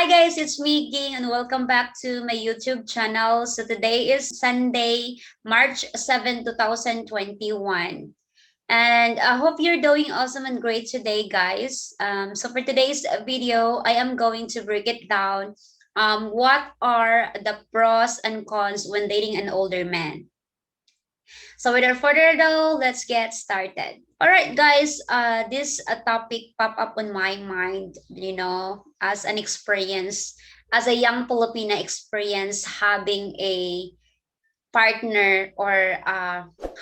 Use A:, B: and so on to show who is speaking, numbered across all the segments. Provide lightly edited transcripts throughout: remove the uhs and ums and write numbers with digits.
A: Hi guys, it's me, Ging, and welcome back to my YouTube channel. So today is Sunday, March 7, 2021. And I hope you're doing awesome and great today, guys. So for today's video, I am going to break it down. What are the pros and cons when dating an older man? So without further ado, let's get started. All right, guys, this topic pop up on my mind, as an experience, as a young Filipina experience having a partner or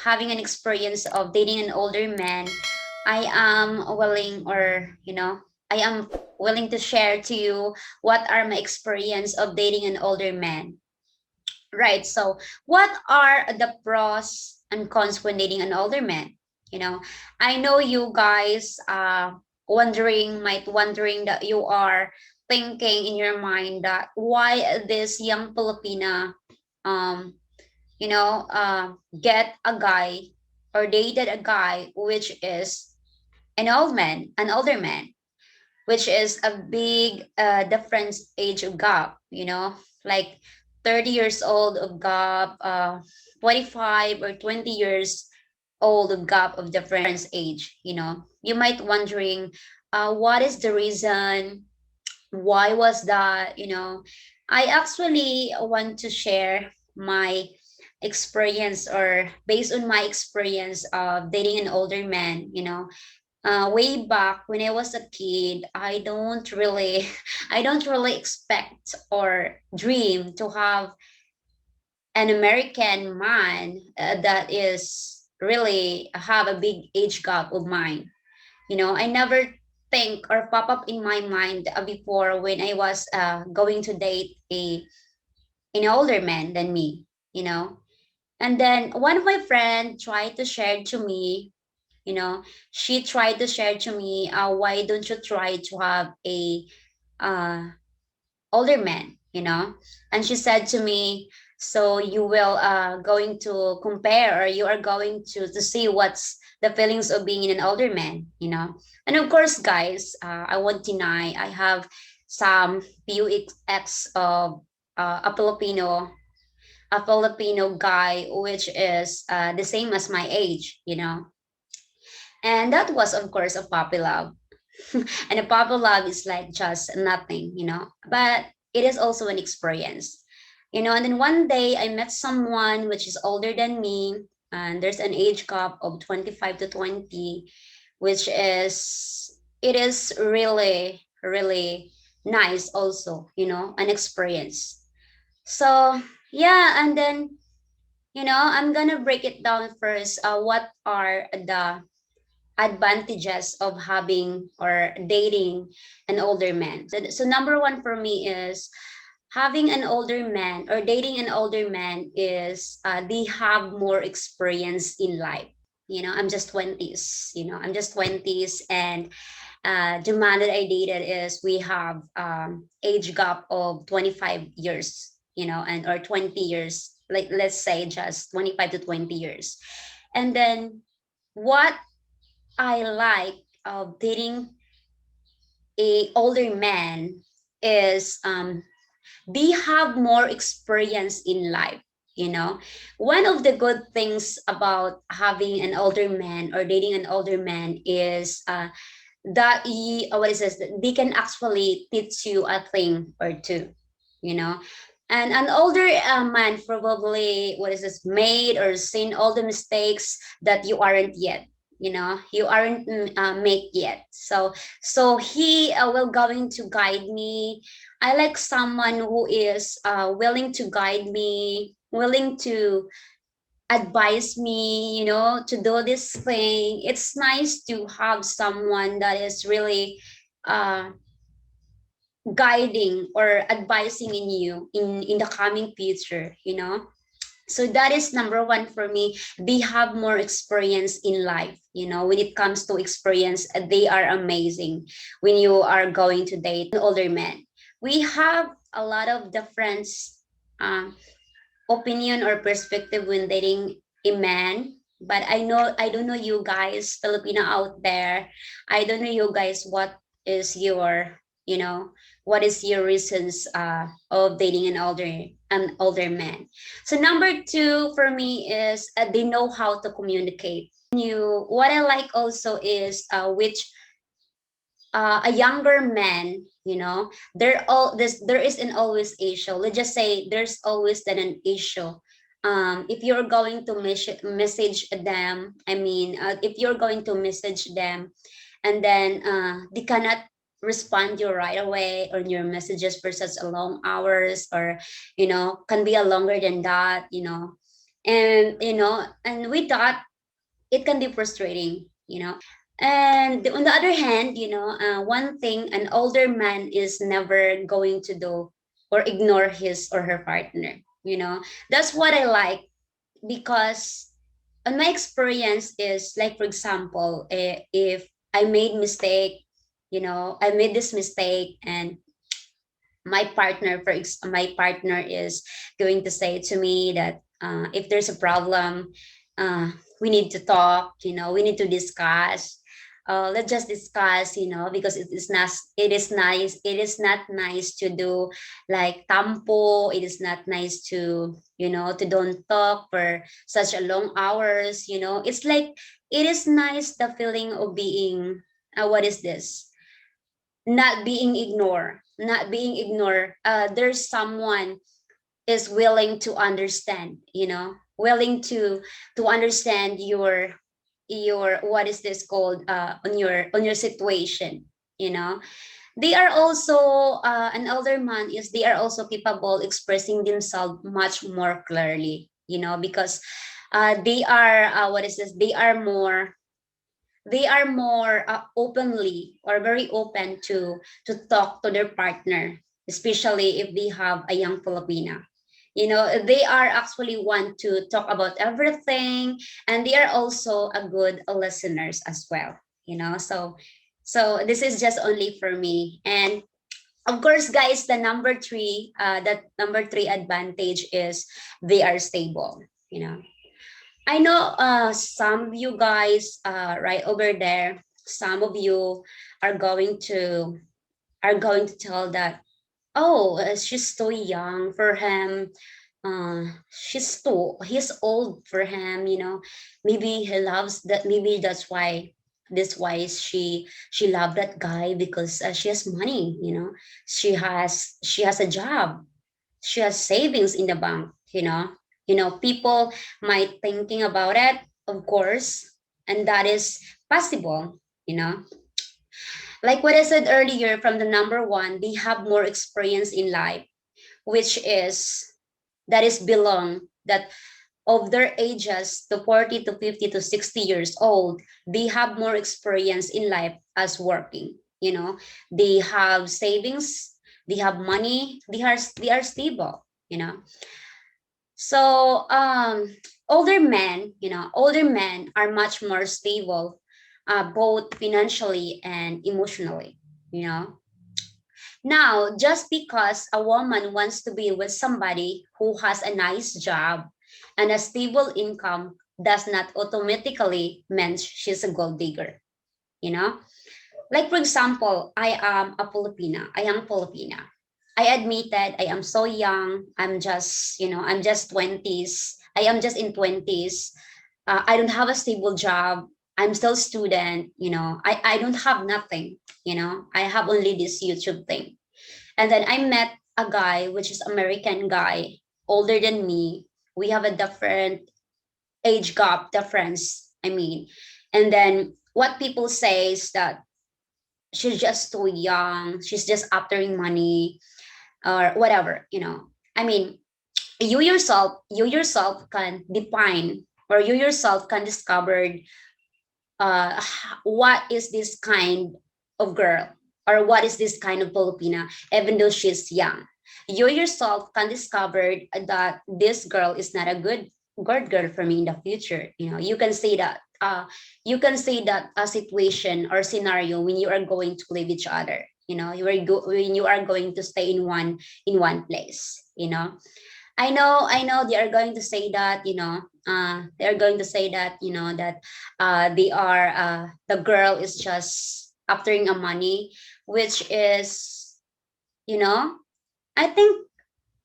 A: having an experience of dating an older man. I am willing I am willing to share to you what are my experience of dating an older man. Right. So, what are the pros and cons when dating an older man? You know, I know you guys might wondering that you are thinking in your mind that why this young Filipina um get a guy or dated a guy which is an older man, which is a big difference age gap, like 30 years old of gap, 25 or 20 years old of gap of difference age. You might wondering, what is the reason? Why was that? I actually want to share my experience or based on my experience of dating an older man. Way back when I was a kid, I don't really expect or dream to have an American man that is really have a big age gap of mine. I never think or pop up in my mind before when I was going to date an older man than me. And then one of my friends tried to share to me, you know she tried to share to me, why don't you try to have a uh, older man, and she said to me, so you will going to compare, or you are going to see what's the feelings of being an older man. And of course, guys, I won't deny I have some few ex of a Filipino guy which is the same as my age, and that was, of course, a puppy love. And a puppy love is like just nothing, but it is also an experience. And then one day I met someone which is older than me, and there's an age gap of 25 to 20, which is, it is really, really nice also, an experience. So, yeah, and then, I'm gonna break it down first. What are the advantages of having or dating an older man? So number one for me is having an older man or dating an older man is they have more experience in life. I'm just 20s. I'm just 20s, and the man that I dated is we have age gap of 25 years, and or 20 years, like let's say just 25 to 20 years. And then what I like dating a older man is they have more experience in life. One of the good things about having an older man or dating an older man is that what is this? They can actually teach you a thing or two. You know, and an older man probably what is this made or seen all the mistakes that you aren't yet. You aren't make yet. So he will going to guide me. I like someone who is willing to guide me, willing to advise me, to do this thing. It's nice to have someone that is really uh, guiding or advising in you in the coming future. So that is number one for me. They have more experience in life. When it comes to experience, they are amazing. When you are going to date an older man, we have a lot of different um, opinion or perspective when dating a man. But I don't know you guys, Filipino out there. I don't know you guys what is your, what is your reasons of dating an older man. So number two for me is they know how to communicate. You what I like also is which a younger man, there is an always issue. Let's just say there's always then an issue. If you're going to message them, if you're going to message them, and then they cannot respond you right away on your messages for such a long hours, or can be a longer than that, and with that it can be frustrating. And on the other hand, one thing an older man is never going to do or ignore his or her partner. That's what I like, because on my experience is like, for example, if I made mistake, I made this mistake, and my partner is going to say to me that if there's a problem, we need to talk, we need to discuss. Let's just discuss, because it is not nice to do like tampo. It is not nice to, to don't talk for such a long hours. It's like, it is nice the feeling of being what is this, not being ignored. There's someone is willing to understand, willing to understand your what is this called, on your situation. They are also, an elder man is they are also capable expressing themselves much more clearly, because they are, what is this, they are more openly, or very open to talk to their partner, especially if they have a young Filipina. They are actually want to talk about everything, and they are also a good listeners as well. So this is just only for me. And of course, guys, that number three advantage is they are stable. I know some of you guys right over there, some of you are going to tell that, oh, she's too young for him. He's old for him. Maybe he loves that. Maybe that's why she loved that guy, because she has money. She has a job, she has savings in the bank. People might thinking about it, of course, and that is possible. Like what I said earlier, from the number one, they have more experience in life, which is that is belong that of their ages to 40 to 50 to 60 years old, they have more experience in life as working. They have savings, they have money, they are stable. So older men are much more stable, both financially and emotionally. You know. Now, just because a woman wants to be with somebody who has a nice job and a stable income does not automatically mean she's a gold digger. You know, like for example, I am a Filipina. I am Filipina. I admitted I am so young. I'm just 20s. I am just in 20s. I don't have a stable job. I'm still student. I don't have nothing. I have only this YouTube thing. And then I met a guy, which is American guy, older than me. We have a different age gap difference. And then what people say is that she's just too young. She's just after money or whatever. I mean, you yourself can define, or you yourself can discover what is this kind of girl, or what is this kind of Filipina, even though she's young. You yourself can discover that this girl is not a good girl for me in the future. You can say that a situation or scenario when you are going to live each other. When you are going to stay in one place. I know they are going to say that, they're going to say that, that the girl is just after a money, which is You know, I think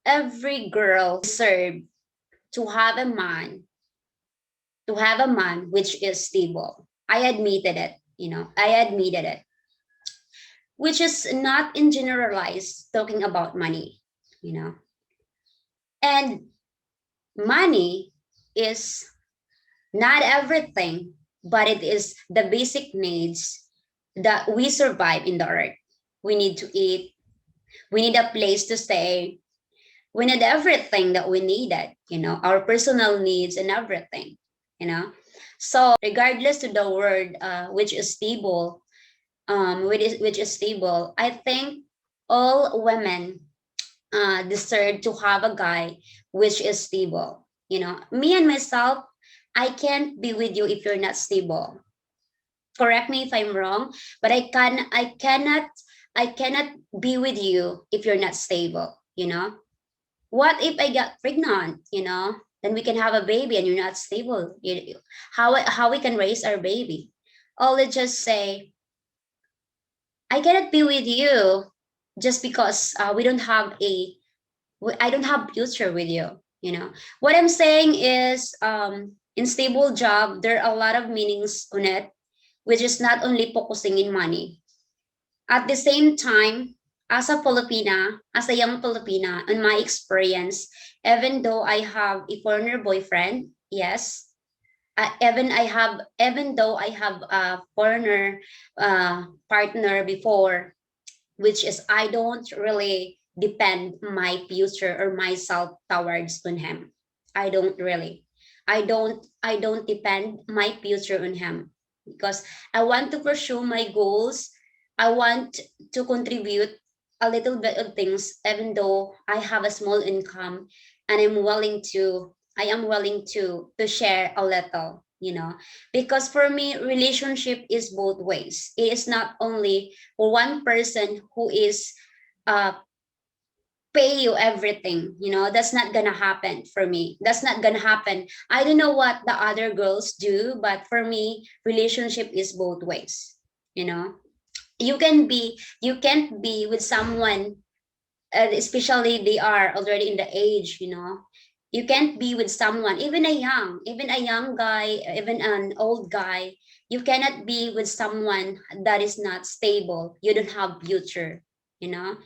A: every girl deserves to have a man, which is stable. I admitted it, I admitted it, which is not in generalized talking about money, you know. And money is not everything, but it is the basic needs that we survive in the earth. We need to eat, we need a place to stay, we need everything that we needed, our personal needs and everything, you know. So regardless to the word which is stable, which is stable, I think all women deserve to have a guy which is stable. Me and myself, I can't be with you if you're not stable. Correct me if I'm wrong, but I cannot be with you if you're not stable. What if I get pregnant? Then we can have a baby and you're not stable. How we can raise our baby? All it just say, I cannot be with you just because I don't have future with you. What I'm saying is, in stable job, there are a lot of meanings on it, which is not only focusing in money. At the same time, as a Filipina, as a young Filipina, in my experience, even though I have a foreigner boyfriend, yes, even though I have a foreigner partner before, which is I don't really depend my future or myself towards on him. I don't really. I don't depend my future on him because I want to pursue my goals. I want to contribute a little bit of things even though I have a small income, and I am willing to share a little, because for me relationship is both ways. It is not only for one person who is uh pay you everything. That's not gonna happen for me. That's not gonna happen. I don't know what the other girls do, but for me relationship is both ways. you know you can't be with someone, especially they are already in the age. You can't be with someone, even a young guy, even an old guy. You cannot be with someone that is not stable. You don't have future. you know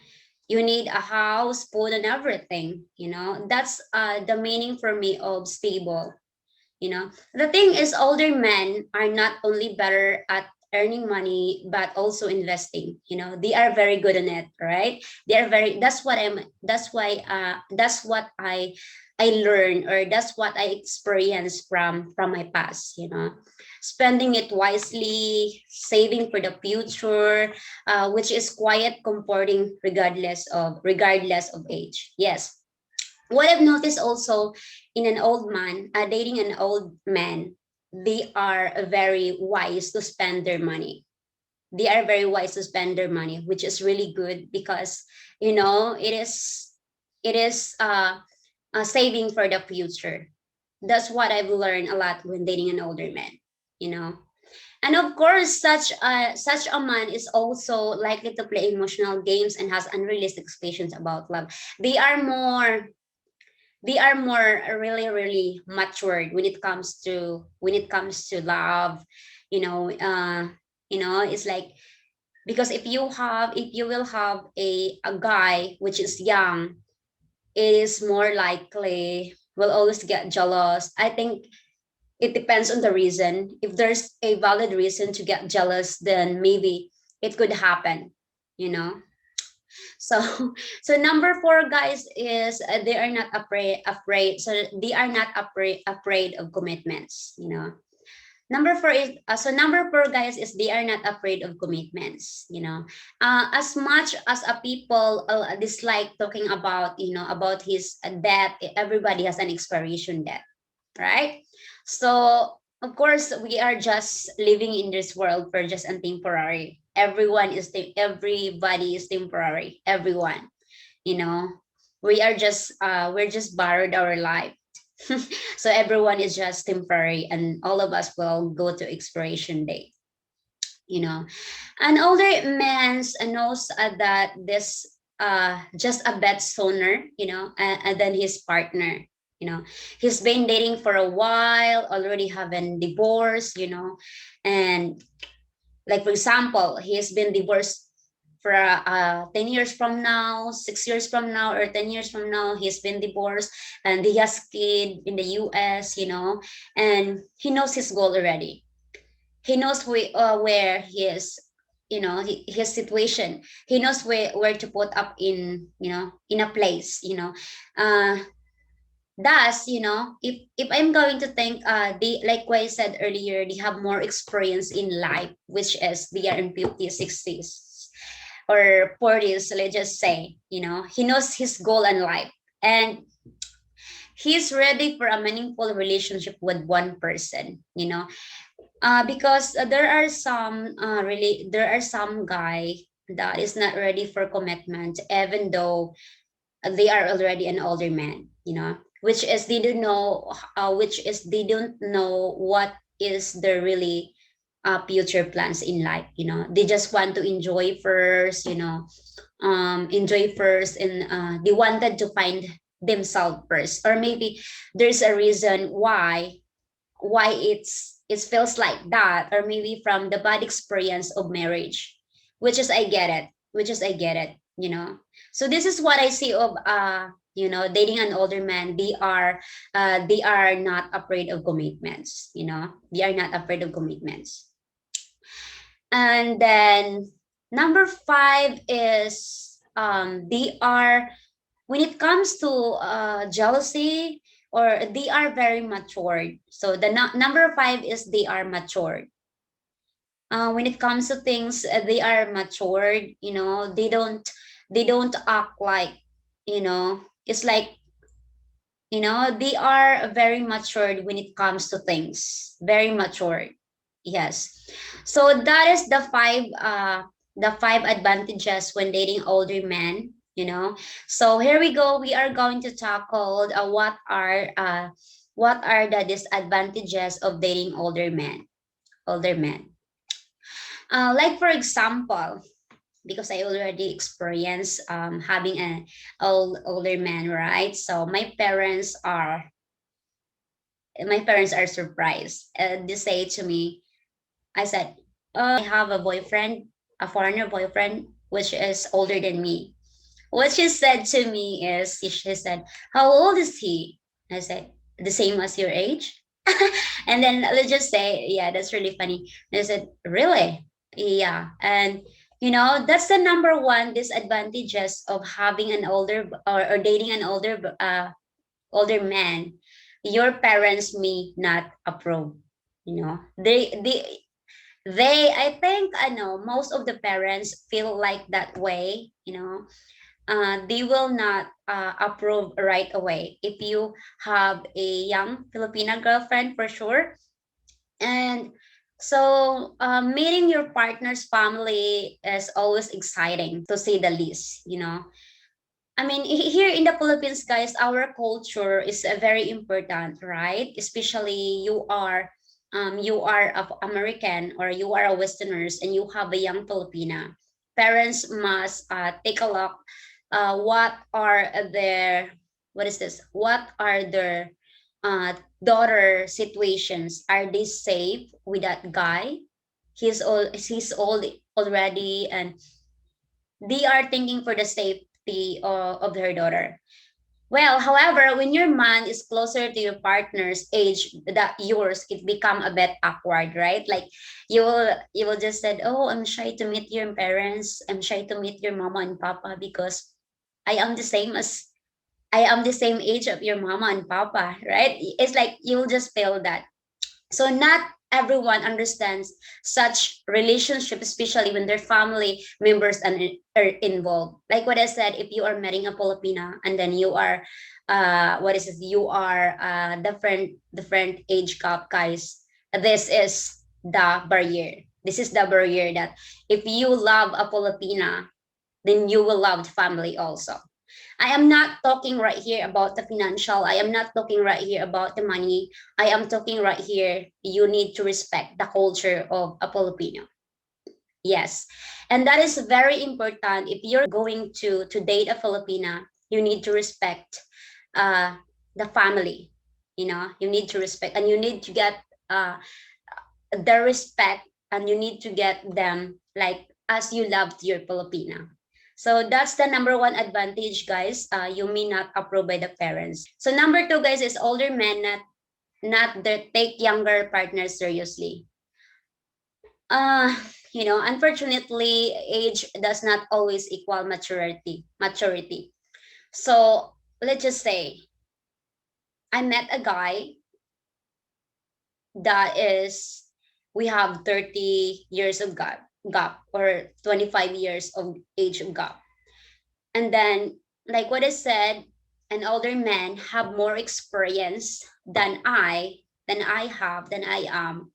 A: you need a house, food, and everything. That's the meaning for me of stable. The thing is, older men are not only better at earning money but also investing. They are very good in it, right? They are very that's what I learned, or that's what I experienced from my past. Spending it wisely, saving for the future, which is quiet comforting regardless of age. Yes. What I've noticed also in an old man, dating an old man, they are very wise to spend their money. They are very wise to spend their money, which is really good because it is saving for the future. That's what I've learned a lot when dating an older man. You know, and of course, such a man is also likely to play emotional games and has unrealistic expectations about love. They are more really really matured when it comes to love. you know uh it's like, because if you will have a guy which is young, it is more likely will always get jealous. I think it depends on the reason. If there's a valid reason to get jealous, then maybe it could happen. you know so so number four, guys, is they are not afraid. So they are not afraid of commitments. Number four, guys, is they are not afraid of commitments. As much as a people dislike talking about his debt, everybody has an expiration debt, right? So of course we are just living in this world for just a temporary. Everybody is temporary. Everyone, you know, we're just borrowed our life. So everyone is just temporary, and all of us will go to expiration date. you know. An older man knows that this. just a bit sooner, and then his partner. He's been dating for a while, already having divorce, and like for example, he's been divorced for 10 years from now, 6 years from now, or 10 years from now, he's been divorced and he has kid in the US, and he knows his goal already. He knows where he is, his situation. He knows where to put up in a place, uh, thus, if I'm going to think, they, like what I said earlier, they have more experience in life, which is they are in 50s, 60s, or 40s, let's just say, he knows his goal in life, and he's ready for a meaningful relationship with one person, because there are some guy that is not ready for commitment, even though they are already an older man, which is they don't know what is their really future plans in life. They just want to enjoy first, enjoy first, and they wanted to find themselves first, or maybe there's a reason why it feels like that, or maybe from the bad experience of marriage, which is I get it. So this is what I see of dating an older man. They are not afraid of commitments. They are not afraid of commitments. And then number 5 is, they are, when it comes to jealousy, or they are very matured. So the number 5 is they are matured. When it comes to things, they are matured. They don't act like, it's like, they are very matured when it comes to things, very matured. Yes. So that is the five advantages when dating older men. So here we go. We are going to tackle what are the disadvantages of dating older men. Older men. Like for example, because I already experienced having an older man, right? So my parents are surprised. They say to me, I said, I have a boyfriend, a foreigner boyfriend, which is older than me. What she said to me is, she said, how old is he? I said, the same as your age. And then let's just say, yeah, that's really funny. They said, really? Yeah. And that's the number one disadvantages of having an older, or dating an older man. Your parents may not approve. They I think, I know most of the parents feel like that way. They will not approve right away if you have a young Filipina girlfriend, for sure. And so, meeting your partner's family is always exciting, to say the least. I mean, here in the Philippines, guys, our culture is very important, right? Especially you are of American, or you are a Westerners, and you have a young Filipina. Parents must take a look. What are their what is this? What are their daughter situations? Are they safe with that guy? He's old already, and they are thinking for the safety of her daughter. Well, however, when your man is closer to your partner's age that yours, it become a bit awkward, right? Like you will just said, "Oh, I'm shy to meet your parents. I'm shy to meet your mama and papa because I am the same as I am the same age of your mama and papa," right? It's like you'll just feel that. So not everyone understands such relationship, especially when their family members are involved. Like what I said, if you are marrying a Filipina, and then you are what is it, you are different age gap, guys, this is the barrier that if you love a Filipina, then you will love the family also. I am not talking right here about the financial. I am not talking right here about the money. I am talking right here. You need to respect the culture of a Filipino. Yes. And that is very important. If you're going to date a Filipina, you need to respect uh the family. You know, you need to respect, and you need to get uh the respect, and you need to get them like as you loved your Filipina. So that's the number one advantage, guys. You may not approve by the parents. So number two, guys, is older men not that take younger partners seriously. uh Unfortunately, age does not always equal maturity. So let's just say I met a guy that is, we have 30 years of gap, or 25 years of age of gap. And then, like what I said, an older man have more experience than I am.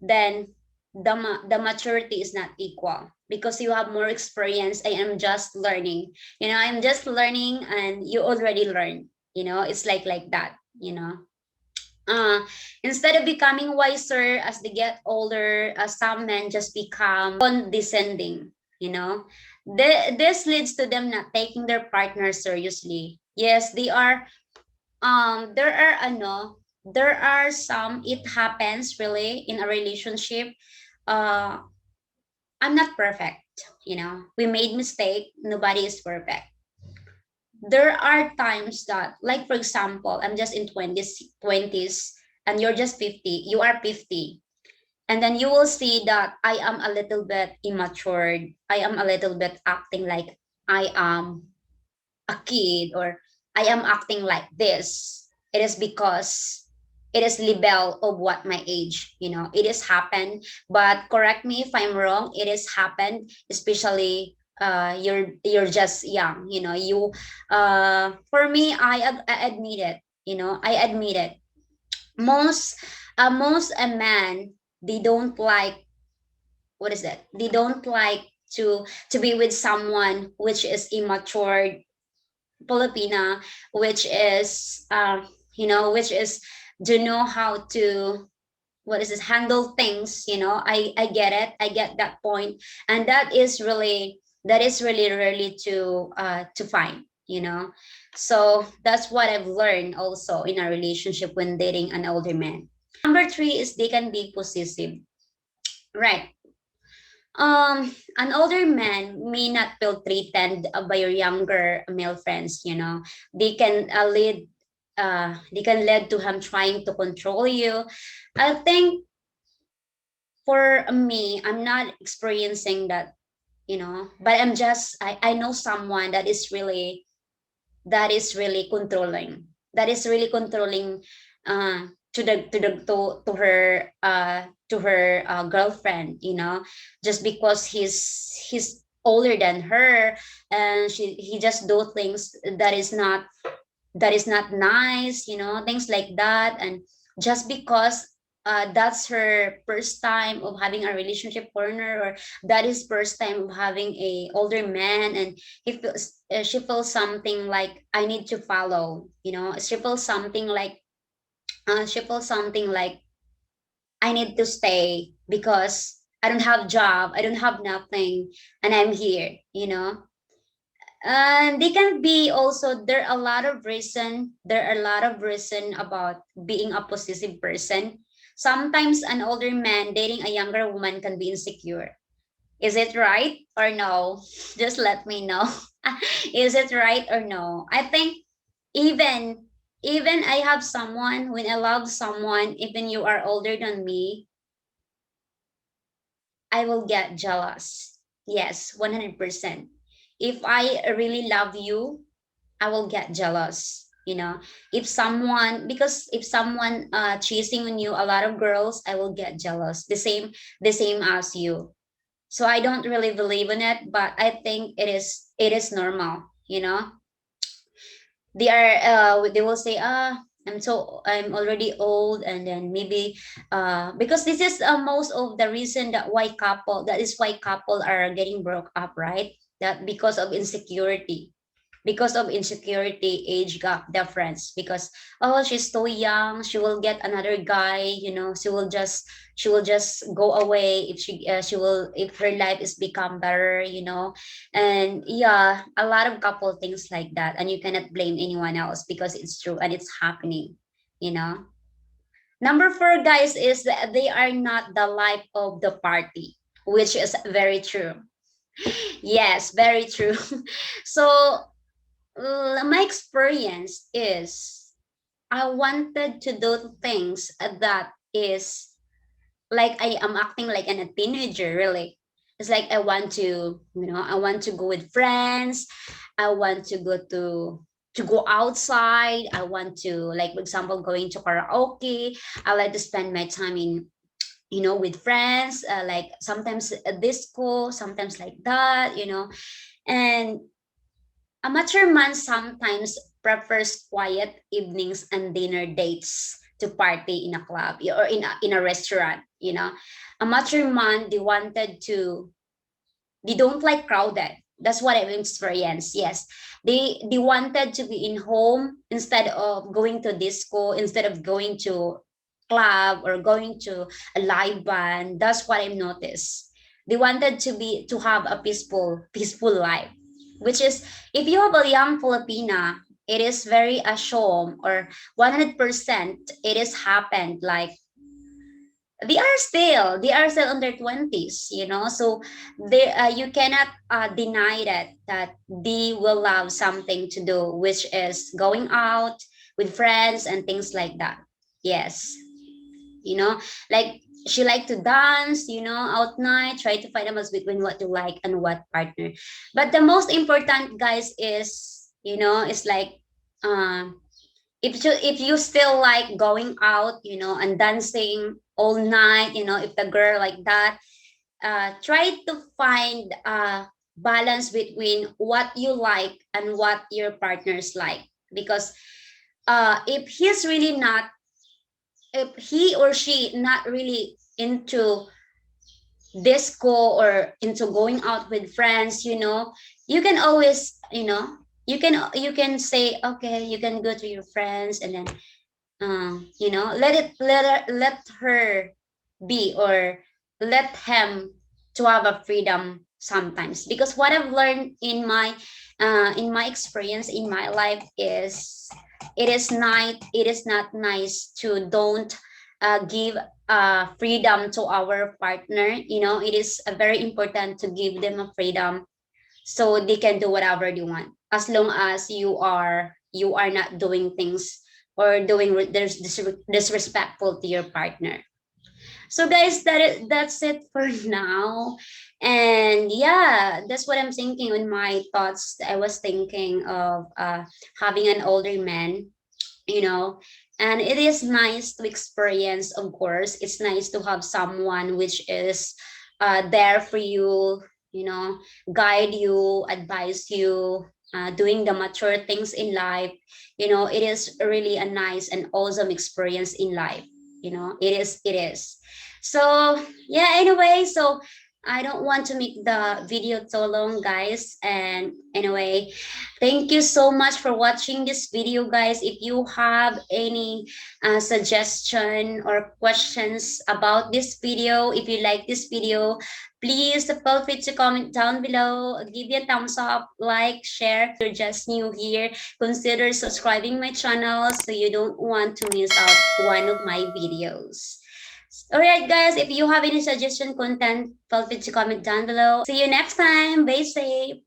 A: Then the maturity is not equal, because you have more experience. I am just learning. I'm just learning, and you already learned. It's like that. uh, Instead of becoming wiser as they get older, some men just become condescending. This leads to them not taking their partner seriously. Yes, they are. There are some. It happens really in a relationship. Uh, I'm not perfect. We made mistake. Nobody is perfect. There are times that, like for example, I'm just in twenties, and you're just 50. You are 50, and then you will see that I am a little bit immature. I am a little bit acting like I am a kid, or I am acting like this. It is because it is label of what my age. It is happened. But correct me if I'm wrong. It is happened, especially you're just young. For me, I admit it. I admit it. Most a man, they don't like, what is it? They don't like to be with someone which is immature Filipina, which is which is to know how to, what is this, handle things. I get it. I get that point. And that is really really to find. So that's what I've learned also in a relationship when dating an older man. Number three is they can be possessive. Right. An older man may not feel threatened by your younger male friends. They can lead to him trying to control you. I think for me, I'm not experiencing that. But I know someone that is really controlling. That is really controlling to her girlfriend. Just because he's older than her, and he just do things that is not nice. Things like that. And just because that's her first time of having a relationship partner, or that is first time of having a older man, and she feels something like I need to follow. She feels something like I need to stay because I don't have job, I don't have nothing, and I'm here. And they can be also, there are a lot of reason about being a possessive person. Sometimes an older man dating a younger woman can be insecure. Is it right or no? Just let me know. Is it right or no? I think even even I have someone, when I love someone, even you are older than me, I will get jealous. Yes, 100%. If I really love you, I will get jealous. If someone chasing on you, a lot of girls, I will get jealous. The same as you. So I don't really believe in it, but I think it is normal. They will say, I'm already old, and then maybe because this is most of the reason that is why couple are getting broke up, right? That because of insecurity, because of insecurity, age gap difference, because oh, she's too young, she will get another guy, she will just go away if she will, if her life is become better, and yeah, a lot of couple things like that, and you cannot blame anyone else because it's true and it's happening, you know. Number four, guys, is that they are not the life of the party, which is very true. Yes, very true. So my experience is I wanted to do things that is like I am acting like a teenager, really. It's like I want to go with friends. I want to go outside. I want to, like, for example, going to karaoke. I like to spend my time in, with friends, like sometimes a disco, sometimes like that, and a mature man sometimes prefers quiet evenings and dinner dates to party in a club or in a restaurant, A mature man, they don't like crowded. That's what I've experienced. Yes. They wanted to be in home instead of going to disco, instead of going to club or going to a live band. That's what I've noticed. They wanted to have a peaceful life, which is, if you have a young Filipina, it is very assumed, or 100% it is happened, like they are still under 20s, so you cannot deny that they will love something to do, which is going out with friends and things like that. Yes, you know like she like to dance, out night, try to find a balance between what you like and what partner. But the most important, guys, is like, um if you still like going out, and dancing all night, if the girl like that, try to find a balance between what you like and what your partners like. Because if he or she not really into disco or into going out with friends, you can always, you can say, okay, you can go to your friends, and then let her be, or let him to have a freedom sometimes. Because what I've learned in my experience in my life is, it is not nice to don't give freedom to our partner. It is very important to give them a freedom, so they can do whatever they want, as long as you are not doing things, or there's disrespectful to your partner. So, guys, that's it for now. And yeah, that's what I'm thinking in my thoughts. I was thinking of having an older man, you know and it is nice to experience. Of course, it's nice to have someone which is there for you, guide you, advise you, doing the mature things in life. It is really a nice and awesome experience in life. It is. So yeah, anyway, so I don't want to make the video so long, guys. And anyway, thank you so much for watching this video, guys. If you have any suggestion or questions about this video, if you like this video, please feel free to comment down below. Give me a thumbs up, like, share. If you're just new here, consider subscribing my channel so you don't want to miss out one of my videos. All right, guys, if you have any suggestion content, feel free to comment down below. See you next time. Be safe.